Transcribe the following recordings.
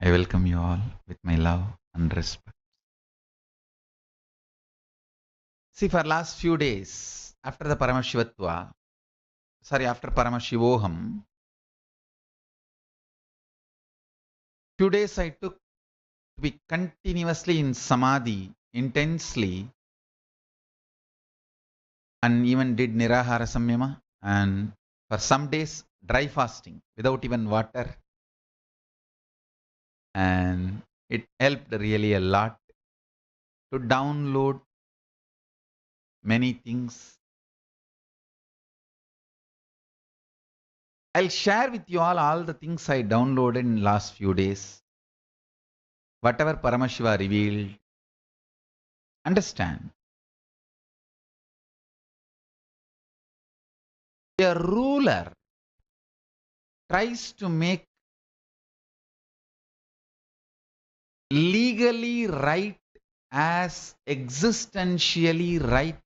I welcome you all with my love and respect. See, for last few days, after the after Paramashivoham, few days I took to be continuously in Samadhi, intensely, and even did Nirahara Samyama, and for some days, dry fasting, without even water. And it helped really a lot to download many things. I'll share with you all the things I downloaded in last few days. Whatever Paramashiva revealed, understand. A ruler tries to make legally right as existentially right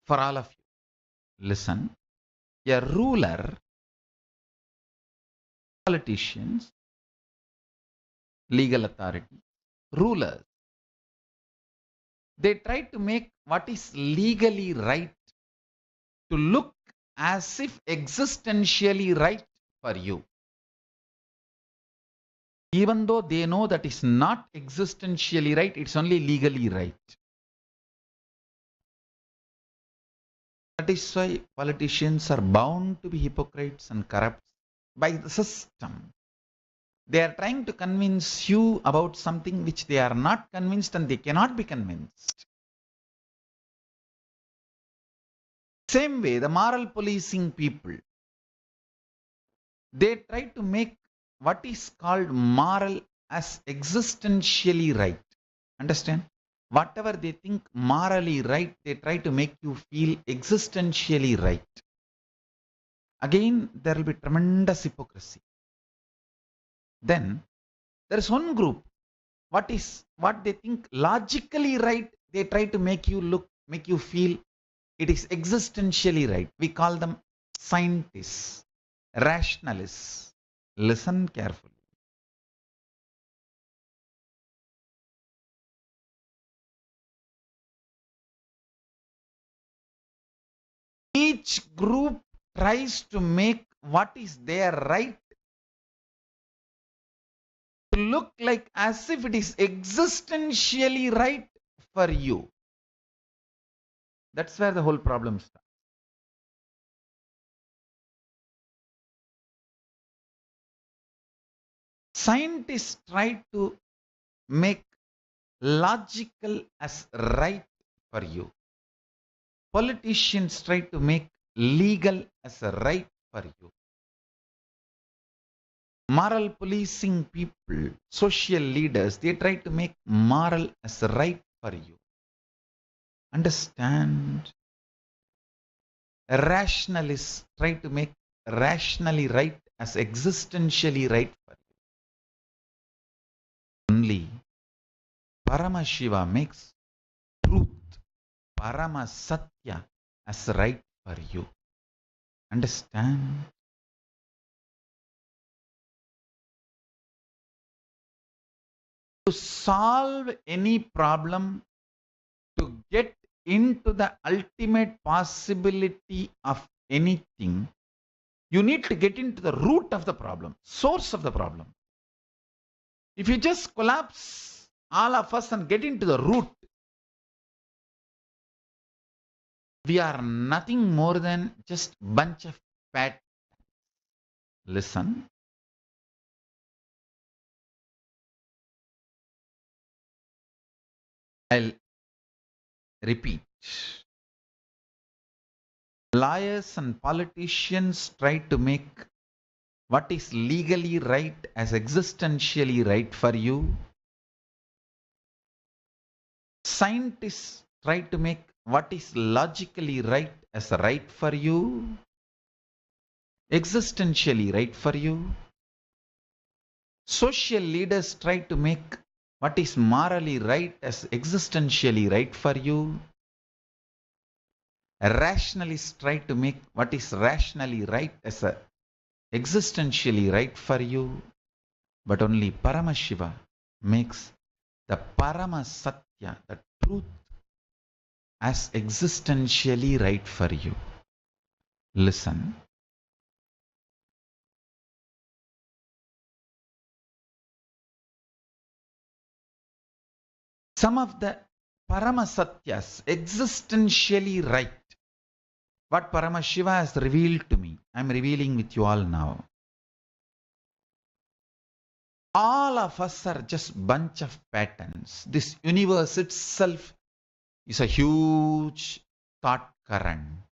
for all of you. Listen, a ruler, politicians, legal authority, rulers, they try to make what is legally right to look as if existentially right for you. Even though they know that is not existentially right, it's only legally right. That is why politicians are bound to be hypocrites and corrupt by the system. They are trying to convince you about something which they are not convinced and they cannot be convinced. Same way, the moral policing people, they try to make what is called moral as existentially right. Understand? Whatever they think morally right, they try to make you feel existentially right. Again, there will be tremendous hypocrisy. Then there is one group, what they think logically right, they try to make you feel it is existentially right. We call them scientists, rationalists. Listen carefully. Each group tries to make what is their right to look like as if it is existentially right for you. That's where the whole problem starts. Scientists try to make logical as right for you. Politicians try to make legal as a right for you. Moral policing people, social leaders, they try to make moral as a right for you. Understand? Rationalists try to make rationally right as existentially right for you. Only Paramashiva makes truth, Paramasatya, as right for you. Understand? To solve any problem, to get into the ultimate possibility of anything, you need to get into the root of the problem, source of the problem. If you just collapse all of us and get into the root, we are nothing more than just bunch of fat. Listen. I'll repeat. Lawyers and politicians try to make what is legally right as existentially right for you. Scientists try to make what is logically right as right for you, existentially right for you. Social leaders try to make what is morally right as existentially right for you. Rationalists try to make what is rationally right as existentially right for you. But only Paramashiva makes the Paramasatya, the truth, as existentially right for you. Listen. Some of the Paramasatyas, existentially right, what Paramashiva has revealed to me, I am revealing with you all now. All of us are just bunch of patterns. This universe itself is a huge thought current.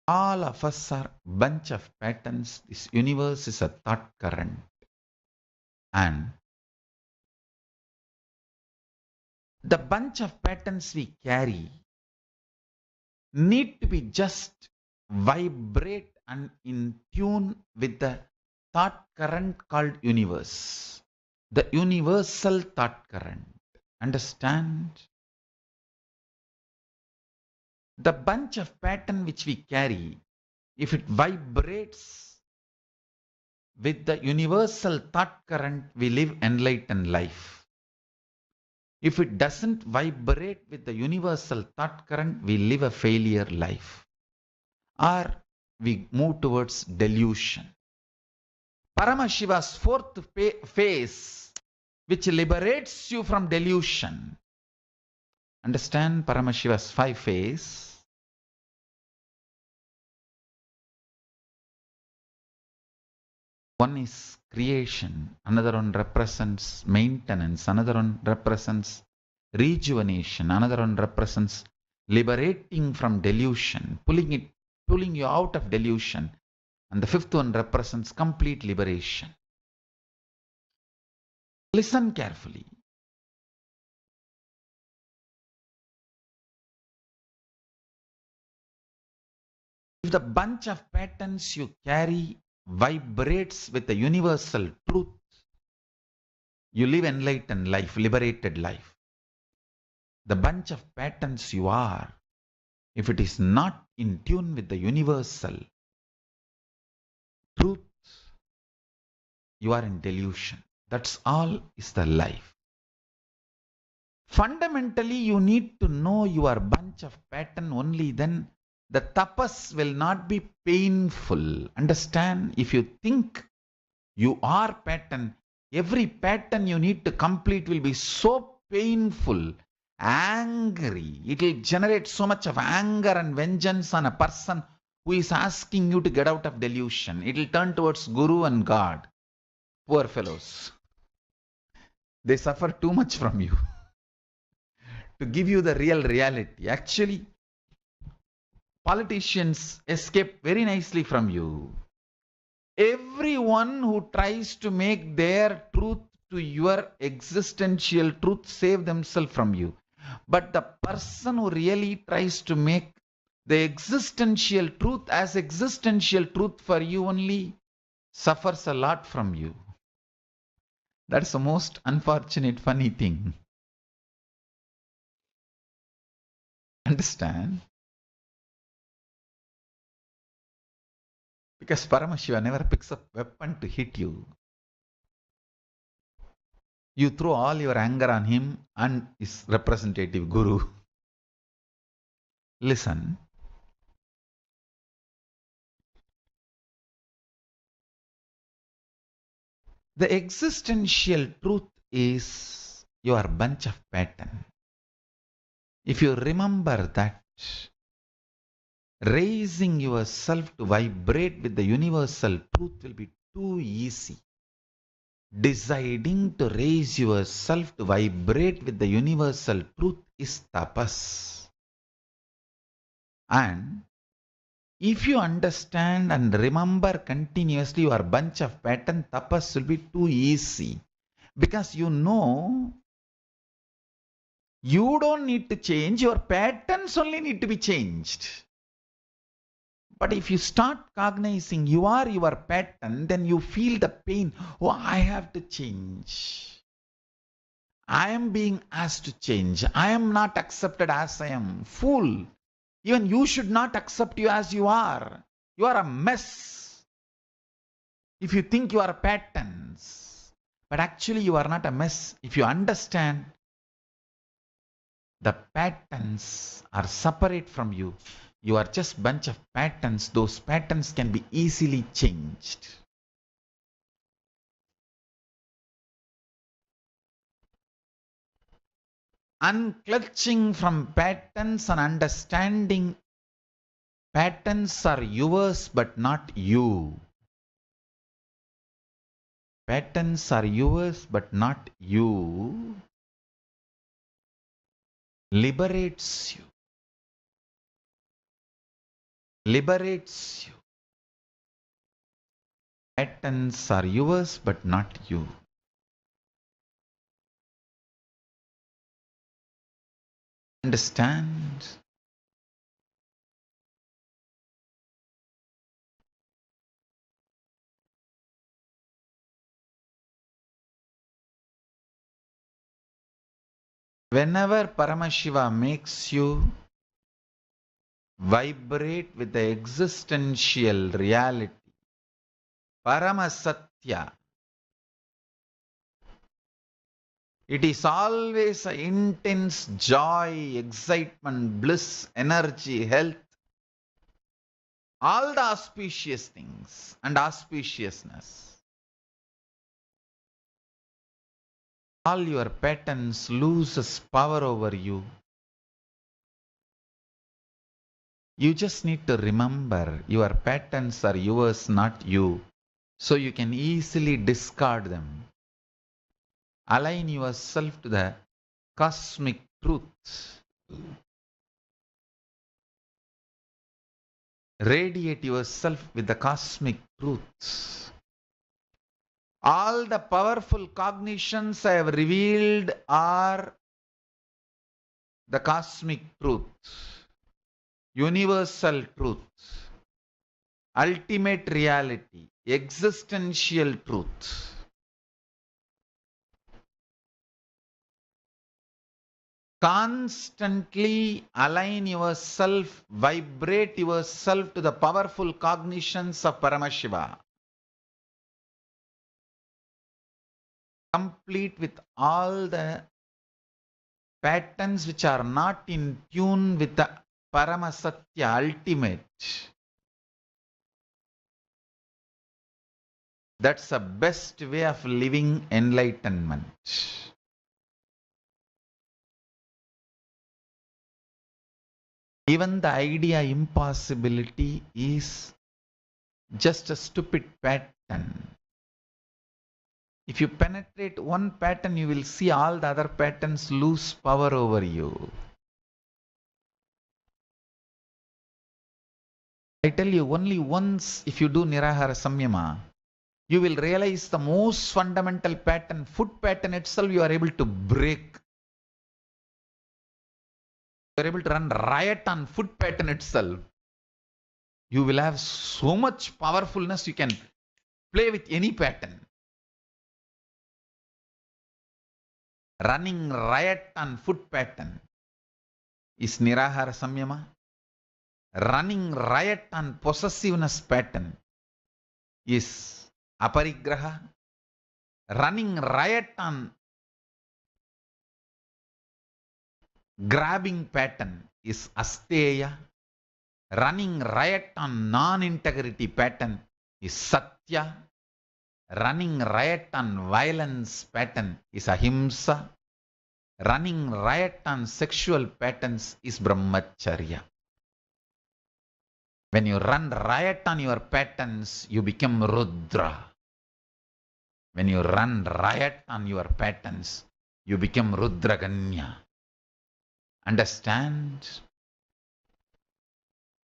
All of us are bunch of patterns. This universe is a thought current. And the bunch of patterns we carry need to be just vibrate and in tune with the thought current called universe. The universal thought current. Understand? The bunch of pattern which we carry, if it vibrates with the universal thought current, we live enlightened life. If it doesn't vibrate with the universal thought current, we live a failure life. Or we move towards delusion. Paramashiva's fourth phase, which liberates you from delusion. Understand Paramashiva's 5 phase? One is creation, another one represents maintenance, another one represents rejuvenation, another one represents liberating from delusion, pulling you out of delusion, and the fifth one represents complete liberation. Listen carefully. If the bunch of patterns you carry vibrates with the universal truth, you live enlightened life, liberated life. The bunch of patterns you are, if it is not in tune with the universal truth, you are in delusion. That's all is the life. Fundamentally, you need to know your bunch of pattern, only then the tapas will not be painful. Understand? If you think you are pattern, every pattern you need to complete will be so painful, angry. It will generate so much of anger and vengeance on a person who is asking you to get out of delusion. It will turn towards Guru and God. Poor fellows. They suffer too much from you. To give you the real reality. Actually, politicians escape very nicely from you. Everyone who tries to make their truth to your existential truth save themselves from you. But the person who really tries to make the existential truth as existential truth for you only suffers a lot from you. That's the most unfortunate, funny thing. Understand? Because Paramashiva never picks up weapon to hit you. You throw all your anger on him and his representative Guru. Listen. The existential truth is your bunch of pattern. If you remember that, raising yourself to vibrate with the universal truth will be too easy. Deciding to raise yourself to vibrate with the universal truth is tapas. And if you understand and remember continuously your bunch of pattern, tapas will be too easy. Because you know, you don't need to change, your patterns only need to be changed. But if you start cognizing you are your pattern, then you feel the pain. Oh, I have to change. I am being asked to change. I am not accepted as I am. Fool. Even you should not accept you as you are. You are a mess. If you think you are patterns, but actually you are not a mess. If you understand the patterns are separate from you, you are just bunch of patterns. Those patterns can be easily changed. Unclutching from patterns and understanding patterns are yours but not you. Patterns are yours but not you. Liberates you. Liberates you. Patterns are yours but not you. Understand? Whenever Paramashiva makes you vibrate with the existential reality, Paramasatya, it is always an intense joy, excitement, bliss, energy, health, all the auspicious things and auspiciousness. All your patterns loses power over you. You just need to remember your patterns are yours, not you. So you can easily discard them. Align yourself to the cosmic truth. Radiate yourself with the cosmic truth. All the powerful cognitions I have revealed are the cosmic truth, universal truth, ultimate reality, existential truth. Constantly align yourself, vibrate yourself to the powerful cognitions of Paramashiva. Complete with all the patterns which are not in tune with the Paramasatya ultimate. That's the best way of living enlightenment. Even the idea impossibility is just a stupid pattern. If you penetrate one pattern, you will see all the other patterns lose power over you. I tell you, only once if you do Nirahara Samyama, you will realize the most fundamental pattern, foot pattern itself, you are able to break. You are able to run riot on foot pattern itself. You will have so much powerfulness, you can play with any pattern. Running riot on foot pattern is Nirahara Samyama. Running riot on possessiveness pattern is Aparigraha. Running riot on grabbing pattern is Asteya. Running riot on non-integrity pattern is Satya. Running riot on violence pattern is Ahimsa. Running riot on sexual patterns is Brahmacharya. When you run riot on your patterns, you become Rudra. When you run riot on your patterns, you become Rudraganya. Understand?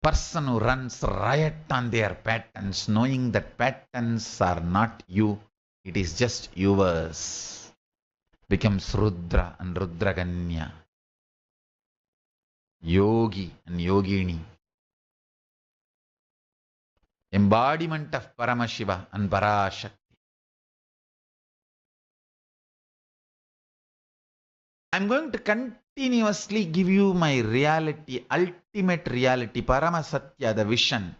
Person who runs riot on their patterns, knowing that patterns are not you, it is just yours, becomes Rudra and Rudraganya. Yogi and Yogini. Embodiment of Paramashiva and Parashakti. I'm going to continuously give you my reality, ultimate reality, Paramasatya, the vision.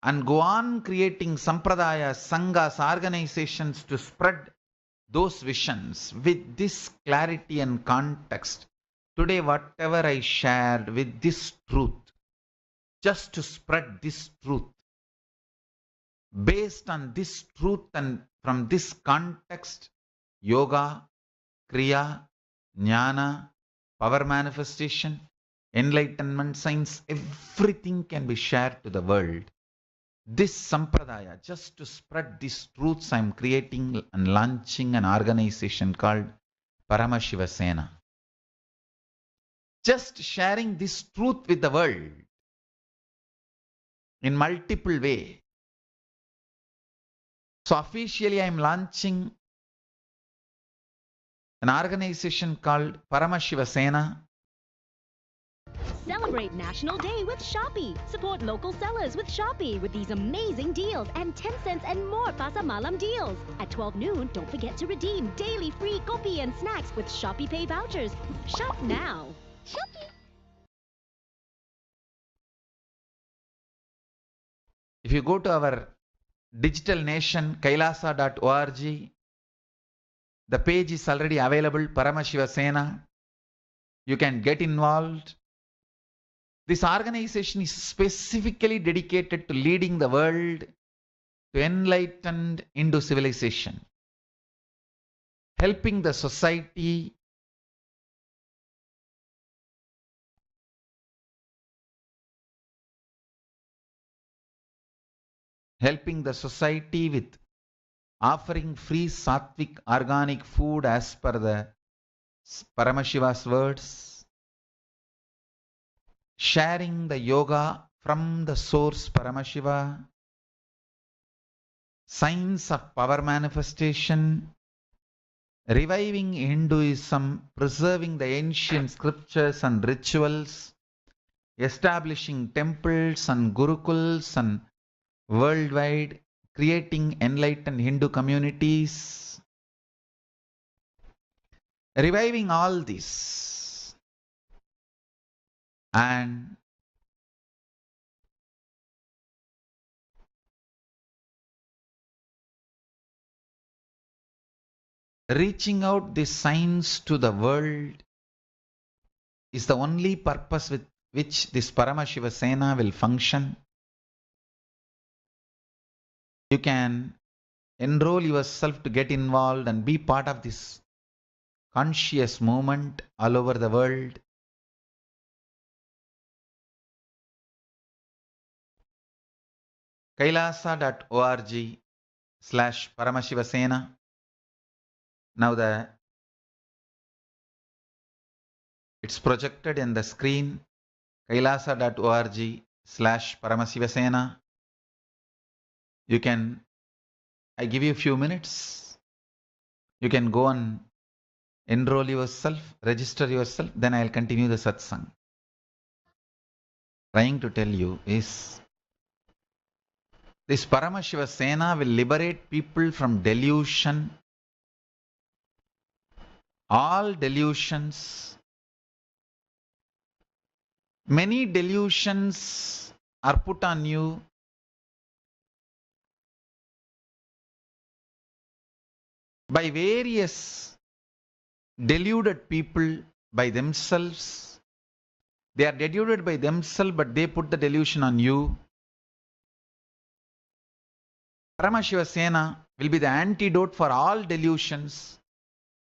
and go on creating sampradayas, sanghas, organizations to spread those visions with this clarity and context. Today, whatever I shared with this truth, just to spread this truth, based on this truth and from this context, yoga, kriya, jnana, power manifestation, enlightenment, science, everything can be shared to the world. This sampradaya, just to spread these truths, I am creating and launching an organization called Paramashivoham. Just sharing this truth with the world in multiple ways. So officially I am launching an organization called Paramashivoham. Celebrate National Day with Shopee. Support local sellers with Shopee with these amazing deals and 10 cents and more Pasamalam deals. At 12 noon, don't forget to redeem daily free kopi and snacks with Shopee Pay vouchers. Shop now. Shopee. If you go to our digital nation, kailasa.org, the page is already available, Paramashivoham. You can get involved. This organization is specifically dedicated to leading the world to enlightened Hindu civilization, helping the society with offering free sattvic organic food as per the Paramashiva's words, sharing the yoga from the source Paramashiva, science of power manifestation, reviving Hinduism, preserving the ancient scriptures and rituals, establishing temples and gurukuls and worldwide, creating enlightened Hindu communities, reviving all this and reaching out this science to the world is the only purpose with which this Paramashivoham will function. You can enroll yourself to get involved and be part of this conscious movement all over the world. Kailasa.org/Paramashivoham. Now it's projected in the screen. Kailasa.org/Paramashivoham. I give you a few minutes. You can go and enroll yourself, register yourself, then I'll continue the satsang. Trying to tell you is this Paramashivoham will liberate people from delusion, all delusions. Many delusions are put on you by various deluded people by themselves. They are deluded by themselves, but they put the delusion on you. Paramashivoham will be the antidote for all delusions,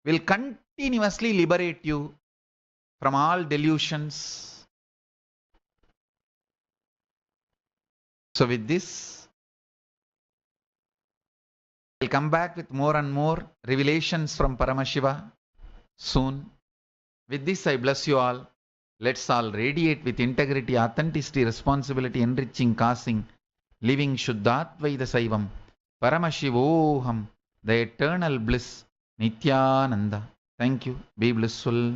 will continuously liberate you from all delusions. So with this, I'll come back with more and more revelations from Paramashiva soon. With this, I bless you all. Let's all radiate with integrity, authenticity, responsibility, enriching, causing, living Shuddhatvaida Saivam, Paramashivoham, the eternal bliss, Nithyananda. Thank you. Be blissful.